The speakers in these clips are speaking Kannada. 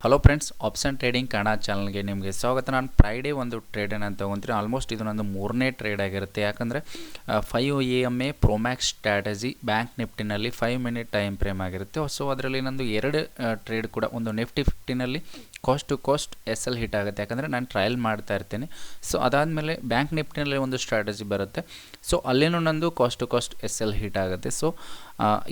Hello friends, option trading Kannada ಚಾನಲ್ಗೆ ನಿಮಗೆ ಸ್ವಾಗತ. ನಾನು ಫ್ರೈಡೇ ಒಂದು ಟ್ರೇಡನ್ನು ತೊಗೊತೀನಿ. ಆಲ್ಮೋಸ್ಟ್ ಇದು ನಂದು ಮೂರನೇ ಟ್ರೇಡ್ ಆಗಿರುತ್ತೆ. ಯಾಕಂದರೆ 5 ಪ್ರೋಮ್ಯಾಕ್ಸ್ ಸ್ಟ್ರಾಟಜಿ ಬ್ಯಾಂಕ್ ನಿಫ್ಟಿನಲ್ಲಿ 5 ಮಿನಿಟ್ ಟೈಮ್ ಫ್ರೇಮ್ ಆಗಿರುತ್ತೆ. ಸೊ ಅದರಲ್ಲಿ ನಂದು ಎರಡು ಟ್ರೇಡ್ ಕೂಡ, ಒಂದು ನಿಫ್ಟಿ 50ನಲ್ಲಿ cost to cost SL hit ಆಗುತ್ತೆ, ಯಾಕಂದರೆ ನಾನು ಟ್ರಯಲ್ ಮಾಡ್ತಾ ಇರ್ತೀನಿ. ಸೊ ಅದಾದಮೇಲೆ ಬ್ಯಾಂಕ್ ನಿಫ್ಟಿನಲ್ಲಿ ಒಂದು ಸ್ಟ್ರಾಟಜಿ ಬರುತ್ತೆ. ಸೊ ಅಲ್ಲೇನೂ ನಂದು cost to cost SL hit ಆಗುತ್ತೆ. ಸೊ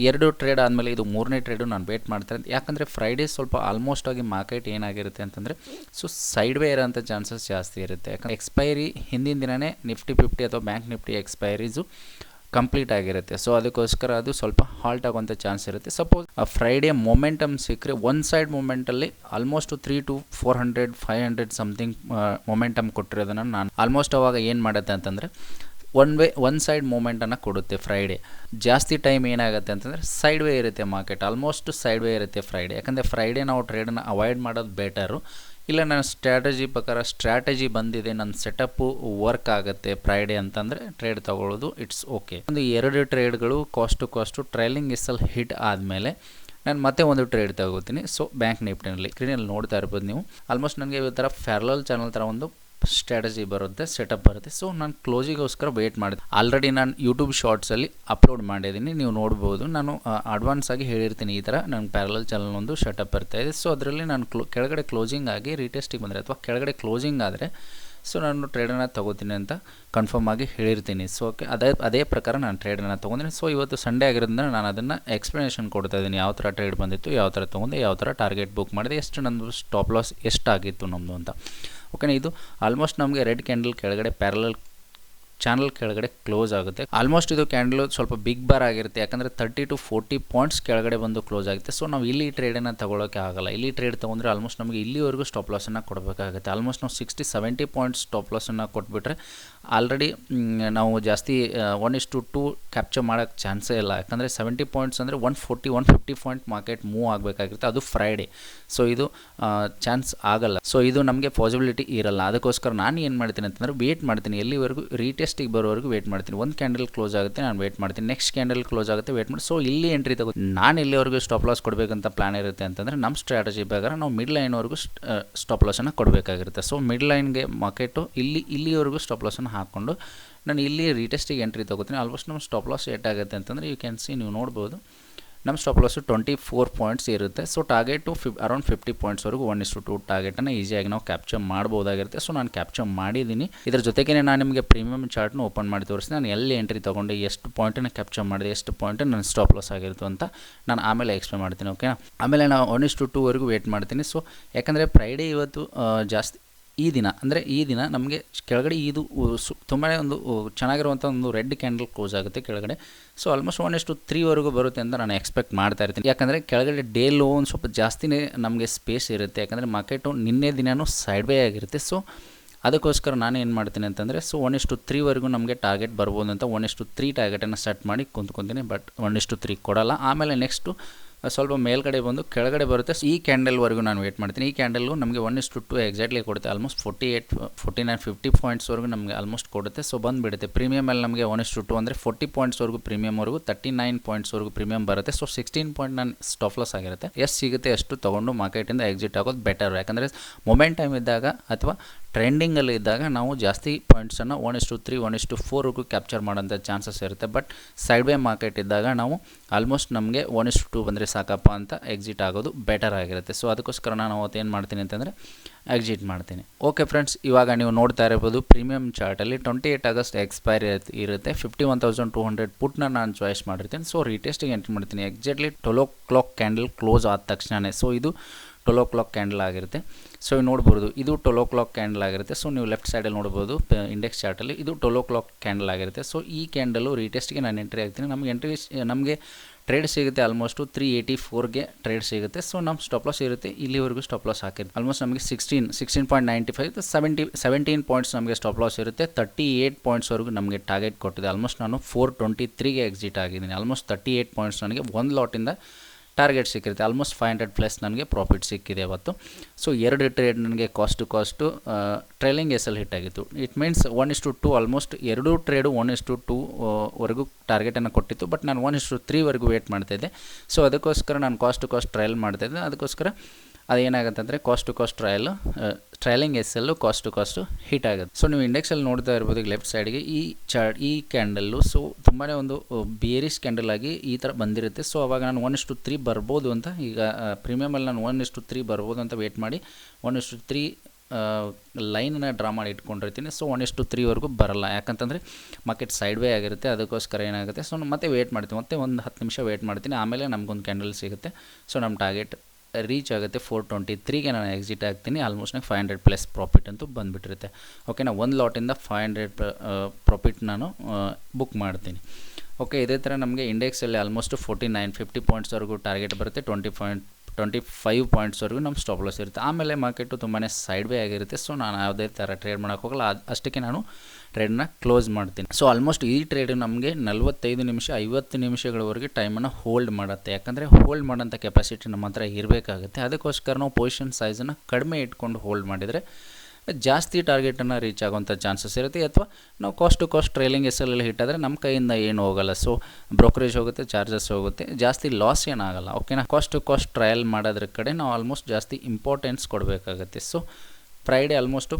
ಎರಡು ಟ್ರೇಡ್ ಆದಮೇಲೆ ಇದು ಮೂರನೇ ಟ್ರೇಡು ನಾನು ವೇಟ್ ಮಾಡ್ತಾರೆ. ಯಾಕಂದರೆ ಫ್ರೈಡೇ ಸ್ವಲ್ಪ ಆಲ್ಮೋಸ್ಟ್ ಆಗಿ ಮಾರ್ಕೆಟ್ ಏನಾಗಿರುತ್ತೆ ಅಂತಂದರೆ ಸೊ ಸೈಡ್ ವೇ ಇರೋಂಥ ಚಾನ್ಸಸ್ ಜಾಸ್ತಿ ಇರುತ್ತೆ. ಯಾಕಂದರೆ ಎಕ್ಸ್ಪೈರಿ ಹಿಂದಿನ ದಿನವೇ ನಿಫ್ಟಿ 50 ಅಥವಾ ಬ್ಯಾಂಕ್ ನಿಫ್ಟಿ ಎಕ್ಸ್ಪೈರೀಸು ಕಂಪ್ಲೀಟ್ ಆಗಿರುತ್ತೆ. ಸೊ ಅದಕ್ಕೋಸ್ಕರ ಅದು ಸ್ವಲ್ಪ ಹಾಲ್ಟ್ ಆಗುವಂಥ ಚಾನ್ಸ್ ಇರುತ್ತೆ. ಸಪೋಸ್ ಫ್ರೈಡೇ ಮೊಮೆಂಟಮ್ ಸಿಕ್ಕರೆ ಒನ್ ಸೈಡ್ ಮೂಮೆಂಟಲ್ಲಿ ಆಲ್ಮೋಸ್ಟ್ 300 to 400 500 ಸಮಥಿಂಗ್ ಮೊಮೆಂಟಮ್ ಕೊಟ್ಟಿರೋದನ್ನು ನಾನು ಆಲ್ಮೋಸ್ಟ್ ಅವಾಗ ಏನು ಮಾಡುತ್ತೆ ಅಂತಂದರೆ ಒನ್ ಸೈಡ್ ಮೂಮೆಂಟನ್ನು ಕೊಡುತ್ತೆ. ಫ್ರೈಡೇ ಜಾಸ್ತಿ ಟೈಮ್ ಏನಾಗುತ್ತೆ ಅಂತಂದರೆ ಸೈಡ್ ವೇ ಇರುತ್ತೆ ಮಾರ್ಕೆಟ್, ಆಲ್ಮೋಸ್ಟ್ ಸೈಡ್ ವೇ ಇರುತ್ತೆ ಫ್ರೈಡೇ. ಯಾಕಂದರೆ ಫ್ರೈಡೇ ನಾವು ಟ್ರೇಡನ್ನು ಅವಾಯ್ಡ್ ಮಾಡೋದು ಬೆಟರು. ಇಲ್ಲ ನನ್ನ ಸ್ಟ್ರಾಟಜಿ ಬಂದಿದೆ, ನನ್ನ ಸೆಟಪ್ಪು ವರ್ಕ್ ಆಗುತ್ತೆ ಫ್ರೈಡೇ ಅಂತಂದರೆ ಟ್ರೇಡ್ ತೊಗೊಳ್ಳೋದು ಇಟ್ಸ್ ಓಕೆ. ಒಂದು ಎರಡು ಟ್ರೇಡ್ಗಳು cost to cost trailing SL hit ಆದಮೇಲೆ ನಾನು ಮತ್ತೆ ಒಂದು ಟ್ರೇಡ್ ತಗೋತೀನಿ. ಸೊ ಬ್ಯಾಂಕ್ ನಿಫ್ಟಿನಲ್ಲಿ ಸ್ಕ್ರೀನಲ್ಲಿ ನೋಡ್ತಾ ಇರ್ಬೋದು ನೀವು. ಆಲ್ಮೋಸ್ಟ್ ನನಗೆ ಈ ಥರ ಪ್ಯಾರಲಲ್ ಚಾನಲ್ ಥರ ಒಂದು ಸ್ಟ್ರಾಟಜಿ ಬರುತ್ತೆ, ಸೆಟಪ್ ಬರುತ್ತೆ. ಸೊ ನಾನು ಕ್ಲೋಸಿಗೋಸ್ಕರ ವೇಟ್ ಮಾಡಿದೆ. ಆಲ್ರೆಡಿ ನಾನು ಯೂಟ್ಯೂಬ್ ಶಾರ್ಟ್ಸಲ್ಲಿ ಅಪ್ಲೋಡ್ ಮಾಡಿದ್ದೀನಿ, ನೀವು ನೋಡ್ಬೋದು. ನಾನು ಅಡ್ವಾನ್ಸ್ ಆಗಿ ಹೇಳಿರ್ತೀನಿ ಈ ಥರ ನನ್ನ ಪ್ಯಾರಲಲ್ ಚಾನಲ್ ಒಂದು ಸೆಟಪ್ ಬರ್ತಾಯಿದೆ. ಸೊ ಅದರಲ್ಲಿ ನಾನು ಕೆಳಗಡೆ ಕ್ಲೋಸಿಂಗ್ ಆಗಿ ರೀಟೆಸ್ಟಿಗೆ ಬಂದರೆ ಅಥವಾ ಕೆಳಗಡೆ ಕ್ಲೋಸಿಂಗ್ ಆದರೆ ಸೊ ನಾನು ಟ್ರೇಡನ್ನು ತೊಗೋತೀನಿ ಅಂತ ಕನ್ಫರ್ಮ್ ಆಗಿ ಹೇಳಿರ್ತೀನಿ. ಸೊ ಓಕೆ, ಅದೇ ಪ್ರಕಾರ ನಾನು ಟ್ರೇಡನ್ನು ತೊಗೊಂಡಿನಿ. ಸೊ ಇವತ್ತು ಸಂಡೇ ಆಗಿರೋದ್ರಿಂದ ನಾನು ಅದನ್ನು ಎಕ್ಸ್ಪ್ಲನೇಷನ್ ಕೊಡ್ತಾ ಇದ್ದೀನಿ, ಯಾವ ಥರ ಟ್ರೇಡ್ ಬಂದಿತ್ತು, ಯಾವ ಥರ ತೊಗೊಂಡೆ, ಯಾವ ಥರ ಟಾರ್ಗೆಟ್ ಬುಕ್ ಮಾಡಿದೆ, ಎಷ್ಟು ನಮ್ಮದು ಸ್ಟಾಪ್ ಲಾಸ್ ಎಷ್ಟಾಗಿತ್ತು ನಮ್ಮದು ಅಂತ. ಓಕೆನಾ, ಇದು ಆಲ್ಮೋಸ್ಟ್ ನಮಗೆ ರೆಡ್ ಕ್ಯಾಂಡಲ್ ಕೆಳಗಡೆ ಪ್ಯಾರಲಲ್ ಚಾನಲ್ ಕೆಳಗಡೆ ಕ್ಲೋಸ್ ಆಗುತ್ತೆ. ಆಲ್ಮೋಸ್ಟ್ ಇದು ಕ್ಯಾಂಡಲು ಸ್ವಲ್ಪ ಬಿಗ್ ಬಾರ್ ಆಗಿರುತ್ತೆ, ಯಾಕಂದರೆ 30 to 40 ಪಾಯಿಂಟ್ಸ್ ಕೆಳಗಡೆ ಬಂದು ಕ್ಲೋಸ್ ಆಗುತ್ತೆ. ಸೊ ನಾವು ಇಲ್ಲಿ ಟ್ರೇಡನ್ನು ತೊಗೊಳಕ್ಕೆ ಆಗಲ್ಲ. ಇಲ್ಲಿ ಟ್ರೇಡ್ ತೊಗೊಂಡ್ರೆ ಆಲ್ಮೋಸ್ಟ್ ನಮಗೆ ಇಲ್ಲಿವರೆಗೂ ಸ್ಟಾಪ್ ಲಾಸನ್ನು ಕೊಡಬೇಕಾಗುತ್ತೆ. ಆಲ್ಮೋಸ್ಟ್ ನಾವು 60-70 ಪಾಯಿಂಟ್ಸ್ ಸ್ಟಾಪ್ ಲಾಸನ್ನು ಕೊಟ್ಬಿಟ್ರೆ ಆಲ್ರೆಡಿ ನಾವು ಜಾಸ್ತಿ 1:2 ಕ್ಯಾಪ್ಚರ್ ಮಾಡೋಕ್ಕೆ ಚಾನ್ಸೇ ಇಲ್ಲ. ಯಾಕಂದರೆ 70 ಪಾಯಿಂಟ್ಸ್ ಅಂದರೆ 140-150 ಪಾಯಿಂಟ್ ಮಾರ್ಕೆಟ್ ಮೂವ್ ಆಗಬೇಕಾಗಿರುತ್ತೆ, ಅದು ಫ್ರೈಡೇ. ಸೊ ಇದು ಚಾನ್ಸ್ ಆಗಲ್ಲ. ಸೊ ಇದು ನಮಗೆ ಪಾಸಿಬಿಲಿಟಿ ಇರಲ್ಲ. ಅದಕ್ಕೋಸ್ಕರ ನಾನು ಏನು ಮಾಡ್ತೀನಿ ಅಂತಂದರೆ ವೇಟ್ ಮಾಡ್ತೀನಿ, ಎಲ್ಲಿವರೆಗೂ ರೀಟೆಸ್ಟಿಗೆ ಬರೋವರೆಗೂ ವೇಟ್ ಮಾಡ್ತೀನಿ. ಒಂದು ಕ್ಯಾಂಡಲ್ ಕ್ಲೋಸ್ ಆಗುತ್ತೆ, ನಾನು ವೇಟ್ ಮಾಡ್ತೀನಿ. ನೆಕ್ಸ್ಟ್ ಕ್ಯಾಂಡಲ್ ಕ್ಲೋಸ್ ಆಗುತ್ತೆ, ವೇಟ್ ಮಾಡಿ. ಸೊ ಇಲ್ಲಿ ಎಂಟ್ರಿ ತಗೋತೀನಿ. ನಾನು ಎಲ್ಲಿವರೆಗೂ ಸ್ಟಾಪ್ ಲಾಸ್ ಕೊಡಬೇಕಂತ ಪ್ಲಾನ್ ಇರುತ್ತೆ ಅಂತಂದರೆ ನಮ್ಮ ಸ್ಟ್ರಾಟಜಿ ಪ್ರಕಾರ ನಾವು ಮಿಡ್ ಲೈನ್ವರೆಗೂ ಸ್ಟಾಪ್ ಲಾಸನ್ನು ಕೊಡಬೇಕಾಗಿರುತ್ತೆ. ಸೊ ಮಿಡ್ ಲೈನ್ಗೆ ಮಾರ್ಕೆಟು ಇಲ್ಲಿವರೆಗೂ ಸ್ಟಾಪ್ ಲಾಸನ್ನು ಹಾಕ್ಕೊಂಡು ನಾನು ಇಲ್ಲಿ ರೀಟೆಸ್ಟಿಗೆ ಎಂಟ್ರಿ ತೊಗೋತೀನಿ. ಆಲ್ಮೋಸ್ಟ್ ನಮ್ಮ ಸ್ಟಾಪ್ ಲಾಸ್ ಏಟಾಗುತ್ತೆ ಅಂತಂದರೆ ಯು ಕ್ಯಾನ್ ಸಿ, ನೀವು ನೋಡ್ಬೋದು ನಮ್ಮ ಸ್ಟಾಪ್ ಲಾಸು 24 ಪಾಯಿಂಟ್ಸ್ ಇರುತ್ತೆ. ಸೊ ಟಾರ್ಗೆಟು ಅರೌಂಡ್ 50 ಪಾಯಿಂಟ್ಸ್ವರೆಗೂ 1:2 ಟಾರ್ಗೆಟನ್ನು ಈಸಿಯಾಗಿ ನಾವು ಕ್ಯಾಪ್ಚರ್ ಮಾಡ್ಬೋದಾಗಿರುತ್ತೆ. ಸೊ ನಾನು ಕ್ಯಾಪ್ಚರ್ ಮಾಡಿದ್ದೀನಿ. ಇದರ ಜೊತೆಗೇ ನಾನು ನಿಮಗೆ ಪ್ರೀಮಿಯಮ್ ಚಾರ್ಟ್ನು ಓಪನ್ ಮಾಡಿ ತೋರಿಸ್ತೀನಿ. ನಾನು ಎಲ್ಲಿ ಎಂಟ್ರಿ ತೊಗೊಂಡೆ, ಎಷ್ಟು ಪಾಯಿಂಟನ್ನು ಕ್ಯಾಪ್ಚರ್ ಮಾಡಿದೆ, ಎಷ್ಟು ಪಾಯಿಂಟ್ ನನ್ನ ಸ್ಟಾಪ್ ಲಾಸ್ ಆಗಿರುತ್ತೆ ಅಂತ ನಾನು ಆಮೇಲೆ ಎಕ್ಸ್ಪ್ಲೇನ್ ಮಾಡ್ತೀನಿ. ಓಕೆನಾ, ಆಮೇಲೆ ನಾನು 1:2ವರೆಗೂ ವೇಟ್ ಮಾಡ್ತೀನಿ. ಸೊ ಯಾಕಂದರೆ ಫ್ರೈಡೇ ಇವತ್ತು ಜಾಸ್ತಿ ಈ ದಿನ ನಮಗೆ ಕೆಳಗಡೆ ಇದು ತುಂಬಾ ಒಂದು ಚೆನ್ನಾಗಿರುವಂಥ ಒಂದು ರೆಡ್ ಕ್ಯಾಂಡಲ್ ಕ್ಲೋಸ್ ಆಗುತ್ತೆ ಕೆಳಗಡೆ. ಸೊ ಆಲ್ಮೋಸ್ಟ್ 1:3ವರೆಗೂ ಬರುತ್ತೆ ಅಂತ ನಾನು ಎಕ್ಸ್ಪೆಕ್ಟ್ ಮಾಡ್ತಾ ಇರ್ತೀನಿ. ಯಾಕಂದರೆ ಕೆಳಗಡೆ ಡೇ ಲೋ ಒಂದು ಸ್ವಲ್ಪ ಜಾಸ್ತಿನೇ ನಮಗೆ ಸ್ಪೇಸ್ ಇರುತ್ತೆ, ಯಾಕಂದರೆ ಮಾರ್ಕೆಟು ನಿನ್ನೆ ದಿನವೂ ಸೈಡ್ ವೇ ಆಗಿರುತ್ತೆ. ಸೊ ಅದಕ್ಕೋಸ್ಕರ ನಾನು ಏನು ಮಾಡ್ತೀನಿ ಅಂತಂದರೆ ಸೊ 1:3ವರೆಗೂ ನಮಗೆ ಟಾರ್ಗೆಟ್ ಬರ್ಬೋದು ಅಂತ 1:3 ಟಾರ್ಗೆಟನ್ನು ಸೆಟ್ ಮಾಡಿ ಕುಂತ್ಕೊತೀನಿ. ಬಟ್ 1:3 ಕೊಡಲ್ಲ. ಆಮೇಲೆ ನೆಕ್ಸ್ಟು ಸ್ವಲ್ಪ ಮೇಲ್ಗಡೆ ಬಂದು ಕೆಳಗಡೆ ಬರುತ್ತೆ. ಈ ಕ್ಯಾಂಡಲ್ವರೆಗೂ ನಾನು ವೇಟ್ ಮಾಡ್ತೀನಿ. ಈ ಕ್ಯಾಂಡಲ್ಲು ನಮಗೆ 1:2 ಎಕ್ಸಾಕ್ಟ್ಲಿ ಕೊಡುತ್ತೆ. ಆಲ್ಮೋಸ್ಟ್ 48-49-50 ಪಾಯಿಂಟ್ಸ್ವರೆಗೂ ನಮಗೆ ಆಲ್ಮೋಸ್ಟ್ ಕೊಡುತ್ತೆ. ಸೊ ಬಂದುಬಿಡುತ್ತೆ. ಪ್ರೀಮಿಯಮಲ್ಲಿ ನಮಗೆ 1:2 ಅಂದರೆ 40 ಪಾಯಿಂಟ್ಸ್ವರೆಗೂ ಪ್ರೀಮಿಯಮ್ವರೆಗೂ 39 ಪಾಯಿಂಟ್ಸ್ವರೆಗೂ ಪ್ರೀಮಿಯಮ್ ಬರುತ್ತೆ. ಸೊ 16 ಪಾಯಿಂಟ್ ನಾನು ಸ್ಟಾಪ್ ಲಾಸ್ ಆಗಿರುತ್ತೆ. ಎಷ್ಟು ಸಿಗುತ್ತೆ ಅಷ್ಟು ತೊಗೊಂಡು ಮಾರ್ಕೆಟಿಂದ ಎಕ್ಸಿಟ್ ಆಗೋದು ಬೆಟರ್. ಯಾಕಂದರೆ ಮೊಮೆಂಟಮ್ ಇದ್ದಾಗ ಅಥವಾ ಟ್ರೆಂಡಿಂಗಲ್ಲಿ ಇದ್ದಾಗ ನಾವು ಜಾಸ್ತಿ ಪಾಯಿಂಟ್ಸನ್ನು 1:3 1:4ವರೆಗೂ ಕ್ಯಾಪ್ಚರ್ ಮಾಡೋಂಥ ಚಾನ್ಸಸ್ ಇರುತ್ತೆ. ಬಟ್ ಸೈಡ್ ವೇ ಮಾರ್ಕೆಟ್ ಇದ್ದಾಗ ನಾವು ಆಲ್ಮೋಸ್ಟ್ ನಮಗೆ 1:2 ಬಂದರೆ ಸಾಕಪ್ಪ ಅಂತ ಎಕ್ಸಿಟ್ ಆಗೋದು ಬೆಟರ್ ಆಗಿರುತ್ತೆ. ಸೊ ಅದಕ್ಕೋಸ್ಕರ ನಾನು ಅವತ್ತು ಏನು ಮಾಡ್ತೀನಿ ಅಂತಂದರೆ ಎಕ್ಸಿಟ್ ಮಾಡ್ತೀನಿ. ಓಕೆ ಫ್ರೆಂಡ್ಸ್, ಇವಾಗ ನೀವು ನೋಡ್ತಾ ಇರ್ಬೋದು ಪ್ರೀಮಿಯಮ್ ಚಾರ್ಟಲ್ಲಿ 28 ಆಗಸ್ಟ್ ಎಕ್ಸ್ಪೈರಿ ಇರುತ್ತೆ. 51,200 ಪುಟ್ನ ನಾನು ಚಾಯ್ಸ್ ಮಾಡಿರ್ತೀನಿ. ಸೊ ರೀಟೆಸ್ಟಿಗೆ ಎಂಟ್ರಿ ಮಾಡ್ತೀನಿ ಎಕ್ಸಾಕ್ಟ್ಲಿ 12 o'clock ಕ್ಯಾಂಡಲ್ ಕ್ಲೋಸ್ ಆದ ತಕ್ಷಣವೇ. ಸೊ ಇದು 12 o'clock ಕ್ಯಾಂಡಲ್ ಆಗಿರುತ್ತೆ. ಸೊ ನೋಡ್ಬೋದು ಇದು 12 o'clock ಕ್ಯಾಂಡಲ್ ಆಗಿರುತ್ತೆ. ಸೊ ನೀವು ಲೆಫ್ಟ್ ಸೈಡಲ್ಲಿ ನೋಡ್ಬೋದು ಇಂಡೆಕ್ಸ್ ಚಾರ್ಟಲ್ಲಿ ಇದು 12 o'clock ಕ್ಯಾಂಡಲ್ ಆಗಿರುತ್ತೆ. ಸೊ ಈ ಕ್ಯಾಂಡಲು ರೀಟೆಸ್ಟ್ಗೆ ನಾನು ಎಂಟ್ರಿ ಆಗ್ತೀನಿ. ನಮಗೆ ಟ್ರೇಡ್ ಸಿಗುತ್ತೆ ಆಲ್ಮೋಸ್ಟು 384ಗೆ ಟ್ರೇಡ್ ಸಿಗುತ್ತೆ. ಸೊ ನಮ್ಮ ಸ್ಟಾಪ್ ಲಾಸ್ ಇರುತ್ತೆ, ಇಲ್ಲಿವರೆಗೂ ಸ್ಟಾಪ್ ಲಾಸ್ ಹಾಕಿರುತ್ತೆ. ಆಲ್ಮೋಸ್ಟ್ ನಮಗೆ 16.95 17 ಪಾಯಿಂಟ್ಸ್ ನಮಗೆ ಸ್ಟಾಪ್ ಲಾಸ್ ಇರುತ್ತೆ. 38 ಪಾಯಿಂಟ್ಸ್ವರೆಗೂ ನಮಗೆ ಟಾರ್ಗೆಟ್ ಕೊಟ್ಟಿದೆ. ಆಲ್ಮೋಸ್ಟ್ ನಾನು 423ಗೆ ಎಕ್ಸಿಟ್ ಆಗಿದ್ದೀನಿ. ಆಲ್ಮೋಸ್ಟ್ 38 ಪಾಯಿಂಟ್ಸ್ ನನಗೆ ಒಂದು ಲಾಟಿಂದ ಟಾರ್ಗೆಟ್ ಸಿಕ್ಕಿರುತ್ತೆ. ಆಲ್ಮೋಸ್ಟ್ 500+ ನನಗೆ ಪ್ರಾಫಿಟ್ ಸಿಕ್ಕಿದೆ ಅವತ್ತು. ಸೊ ಎರಡು ಟ್ರೇಡ್ ನನಗೆ cost to cost trailing SL hit ಆಗಿತ್ತು. ಇಟ್ ಮೀನ್ಸ್ 1:2 ಆಲ್ಮೋಸ್ಟ್ ಎರಡು ಟ್ರೇಡು 1:2ವರೆಗೂ ಟಾರ್ಗೆಟನ್ನು ಕೊಟ್ಟಿತ್ತು. ಬಟ್ ನಾನು 1:3ವರೆಗೂ ವೇಟ್ ಮಾಡ್ತಾಯಿದ್ದೆ. ಸೊ ಅದಕ್ಕೋಸ್ಕರ ನಾನು ಕಾಸ್ಟ್ ಟು ಕಾಸ್ಟ್ ಟ್ರಯಲ್ ಮಾಡ್ತಾಯಿದ್ದೆ. ಅದಕ್ಕೋಸ್ಕರ ಅದೇನಾಗುತ್ತೆ ಅಂದರೆ cost to cost trailing S L cost to cost hit ಆಗುತ್ತೆ. ಸೊ ನೀವು ಇಂಡೆಕ್ಸಲ್ಲಿ ನೋಡ್ತಾ ಇರ್ಬೋದು ಈಗ ಲೆಫ್ಟ್ ಸೈಡ್ಗೆ ಈ ಕ್ಯಾಂಡಲ್ಲು ಸೊ ತುಂಬಾ ಒಂದು ಬೇರಿಶ್ ಕ್ಯಾಂಡಲ್ ಆಗಿ ಈ ಥರ ಬಂದಿರುತ್ತೆ. ಸೊ ಅವಾಗ ನಾನು 1:3 ಬರ್ಬೋದು ಅಂತ, ಈಗ ಪ್ರೀಮಿಯಮಲ್ಲಿ ನಾನು 1:3 ಬರ್ಬೋದು ಅಂತ ವೇಟ್ ಮಾಡಿ 1:3 ಲೈನನ್ನು ಡ್ರಾ ಮಾಡಿ ಇಟ್ಕೊಂಡಿರ್ತೀನಿ. ಸೊ 1:3ವರೆಗೂ ಬರಲ್ಲ, ಯಾಕಂತಂದರೆ ಮಾರ್ಕೆಟ್ ಸೈಡ್ ವೇ ಆಗಿರುತ್ತೆ. ಅದಕ್ಕೋಸ್ಕರ ಏನಾಗುತ್ತೆ, ಸೊ ಮತ್ತೆ ವೇಟ್ ಮಾಡ್ತೀನಿ, ಮತ್ತೆ ಒಂದು 10 ನಿಮಿಷ ವೇಟ್ ಮಾಡ್ತೀನಿ. ಆಮೇಲೆ ನಮಗೊಂದು ಕ್ಯಾಂಡಲ್ ಸಿಗುತ್ತೆ. ಸೊ ನಮ್ಮ ಟಾರ್ಗೆಟ್ ರೀಚ್ ಆಗುತ್ತೆ 423ಗೆ ನಾನು ಎಕ್ಸಿಟ್ ಆಗ್ತೀನಿ. ಆಲ್ಮೋಸ್ಟ್ ನಂಗೆ 500+ ಪ್ರಾಫಿಟ್ ಅಂತೂ ಬಂದುಬಿಟ್ಟಿರುತ್ತೆ. ಓಕೆನಾ, ಒಂದು ಲಾಟಿಂದ 500 ಪ್ರಾಫಿಟ್ ನಾನು ಬುಕ್ ಮಾಡ್ತೀನಿ. ಓಕೆ, ಇದೇ ಥರ ನಮಗೆ ಇಂಡೆಕ್ಸಲ್ಲಿ ಆಲ್ಮೋಸ್ಟ್ 4950 ಪಾಯಿಂಟ್ಸ್ವರೆಗೂ ಟಾರ್ಗೆಟ್ ಬರುತ್ತೆ. 25 ಪಾಯಿಂಟ್ಸ್ವರೆಗೂ ನಮ್ಮ ಸ್ಟಾಪ್ ಲಾಸ್ ಇರುತ್ತೆ. ಆಮೇಲೆ ಮಾರ್ಕೆಟು ತುಂಬಾ ಸೈಡ್ ವೇ ಆಗಿರುತ್ತೆ. ಸೊ ನಾನು ಯಾವುದೇ ಥರ ಟ್ರೇಡ್ ಮಾಡೋಕ್ಕೆ ಹೋಗಲ್ಲ, ಅಷ್ಟಕ್ಕೆ ನಾನು ಟ್ರೇಡನ್ನ ಕ್ಲೋಸ್ ಮಾಡ್ತೀನಿ. ಸೊ ಆಲ್ಮೋಸ್ಟ್ ಈ ಟ್ರೇಡು ನಮಗೆ 45 ನಿಮಿಷ 50 ನಿಮಿಷಗಳವರೆಗೆ ಟೈಮನ್ನು ಹೋಲ್ಡ್ ಮಾಡುತ್ತೆ. ಯಾಕಂದರೆ ಹೋಲ್ಡ್ ಮಾಡೋಂಥ ಕೆಪಾಸಿಟಿ ನಮ್ಮ ಹತ್ರ ಇರಬೇಕಾಗುತ್ತೆ. ಅದಕ್ಕೋಸ್ಕರ ನಾವು ಪೊಸಿಷನ್ ಸೈಜನ್ನು ಕಡಿಮೆ ಇಟ್ಕೊಂಡು ಹೋಲ್ಡ್ ಮಾಡಿದರೆ ಜಾಸ್ತಿ ಟಾರ್ಗೆಟನ್ನು ರೀಚ್ ಆಗೋಂಥ ಚಾನ್ಸಸ್ ಇರುತ್ತೆ. ಅಥವಾ ನಾವು ಕಾಸ್ಟ್ ಟು ಕಾಸ್ಟ್ ಟ್ರೈಲಿಂಗ್ ಎಸ್ಸಲ್ಲಿ ಹಿಟ್ ಆದರೆ ನಮ್ಮ ಕೈಯಿಂದ ಏನು ಹೋಗಲ್ಲ. ಸೊ ಬ್ರೋಕರೇಜ್ ಹೋಗುತ್ತೆ, ಚಾರ್ಜಸ್ ಹೋಗುತ್ತೆ, ಜಾಸ್ತಿ ಲಾಸ್ ಏನಾಗಲ್ಲ. ಓಕೆನಾ, ಕಾಸ್ಟ್ ಟು ಕಾಸ್ಟ್ ಟ್ರಯಲ್ ಮಾಡೋದ್ರ ಕಡೆ ನಾವು ಆಲ್ಮೋಸ್ಟ್ ಜಾಸ್ತಿ ಇಂಪಾರ್ಟೆನ್ಸ್ ಕೊಡಬೇಕಾಗುತ್ತೆ. So Friday almost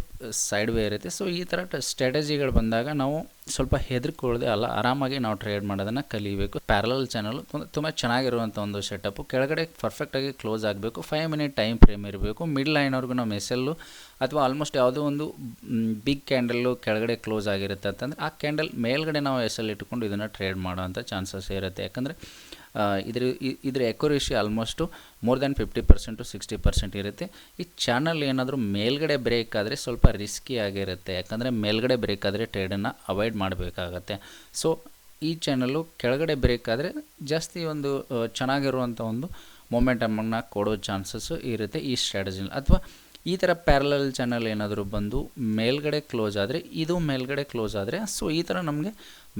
side way ಇರುತ್ತೆ. ಸೊ ಈ ಥರ ಸ್ಟ್ರಾಟಜಿಗಳು ಬಂದಾಗ ನಾವು ಸ್ವಲ್ಪ ಹೆದರ್ಕೊಳ್ಳದೆ ಅಲ್ಲ, ಆರಾಮಾಗಿ ನಾವು ಟ್ರೇಡ್ ಮಾಡೋದನ್ನು ಕಲಿಬೇಕು. ಪ್ಯಾರಲಲ್ ಚಾನಲ್ ತುಂಬ ಚೆನ್ನಾಗಿರುವಂಥ ಒಂದು ಸೆಟಪ್ಪು. ಕೆಳಗಡೆ ಪರ್ಫೆಕ್ಟಾಗಿ ಕ್ಲೋಸ್ ಆಗಬೇಕು, 5 ಮಿನಿಟ್ ಟೈಮ್ ಫ್ರೇಮ್ ಇರಬೇಕು. ಮಿಡ್ ಲೈನ್ವರೆಗೂ ನಮ್ಮ ಎಸ್ಸೆಲ್ಲು ಅಥವಾ ಆಲ್ಮೋಸ್ಟ್ ಯಾವುದೋ ಒಂದು ಬಿಗ್ ಕ್ಯಾಂಡಲ್ಲು ಕೆಳಗಡೆ ಕ್ಲೋಸ್ ಆಗಿರುತ್ತೆ ಅಂತಂದರೆ ಆ ಕ್ಯಾಂಡಲ್ ಮೇಲ್ಗಡೆ ನಾವು ಎಸ್ಸೆಲ್ ಇಟ್ಕೊಂಡು ಇದನ್ನು ಟ್ರೇಡ್ ಮಾಡೋವಂಥ ಚಾನ್ಸಸ್ ಇರುತ್ತೆ. ಯಾಕಂದರೆ ಇದ್ರ accuracy almost more than 50% to 60% ಇರುತ್ತೆ. ಈ ಚಾನಲ್ ಏನಾದರೂ ಮೇಲ್ಗಡೆ ಬ್ರೇಕ್ ಆದರೆ ಸ್ವಲ್ಪ ರಿಸ್ಕಿ ಆಗಿರುತ್ತೆ. ಯಾಕಂದರೆ ಮೇಲ್ಗಡೆ ಬ್ರೇಕ್ ಆದರೆ ಟ್ರೇಡನ್ನು ಅವಾಯ್ಡ್ ಮಾಡಬೇಕಾಗತ್ತೆ. ಸೊ ಈ ಚಾನಲ್ಲು ಕೆಳಗಡೆ ಬ್ರೇಕ್ ಆದರೆ ಜಾಸ್ತಿ ಒಂದು ಚೆನ್ನಾಗಿರುವಂಥ ಒಂದು ಮೊಮೆಂಟಮನ್ನು ಕೊಡೋ ಚಾನ್ಸಸ್ಸು ಇರುತ್ತೆ ಈ ಸ್ಟ್ರಾಟಜಿಲಿ. ಅಥವಾ ಈ ಥರ ಪ್ಯಾರಲಲ್ ಚಾನಲ್ ಏನಾದರೂ ಬಂದು ಮೇಲ್ಗಡೆ ಕ್ಲೋಸ್ ಆದರೆ, ಇದು ಮೇಲ್ಗಡೆ ಕ್ಲೋಸ್ ಆದರೆ, ಸೊ ಈ ಥರ ನಮಗೆ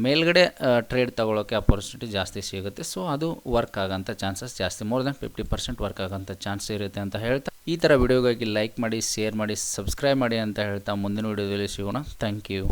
ಮೇಲ್ಗಡೆ ಟ್ರೇಡ್ ತೊಗೊಳ್ಳೋಕ್ಕೆ ಅಪರ್ಚುನಿಟಿ ಜಾಸ್ತಿ ಸಿಗುತ್ತೆ. ಸೊ ಅದು ವರ್ಕ್ ಆಗೋಂಥ ಚಾನ್ಸಸ್ ಜಾಸ್ತಿ, ಮೋರ್ ದ್ಯಾನ್ 50% ವರ್ಕ್ ಆಗೋಂಥ ಚಾನ್ಸ್ ಇರುತ್ತೆ ಅಂತ ಹೇಳ್ತಾ ಈ ಥರ ವಿಡಿಯೋಗಾಗಿ ಲೈಕ್ ಮಾಡಿ, ಶೇರ್ ಮಾಡಿ, ಸಬ್ಸ್ಕ್ರೈಬ್ ಮಾಡಿ ಅಂತ ಹೇಳ್ತಾ ಮುಂದಿನ ವಿಡಿಯೋದಲ್ಲಿ ಸಿಗೋಣ. Thank you.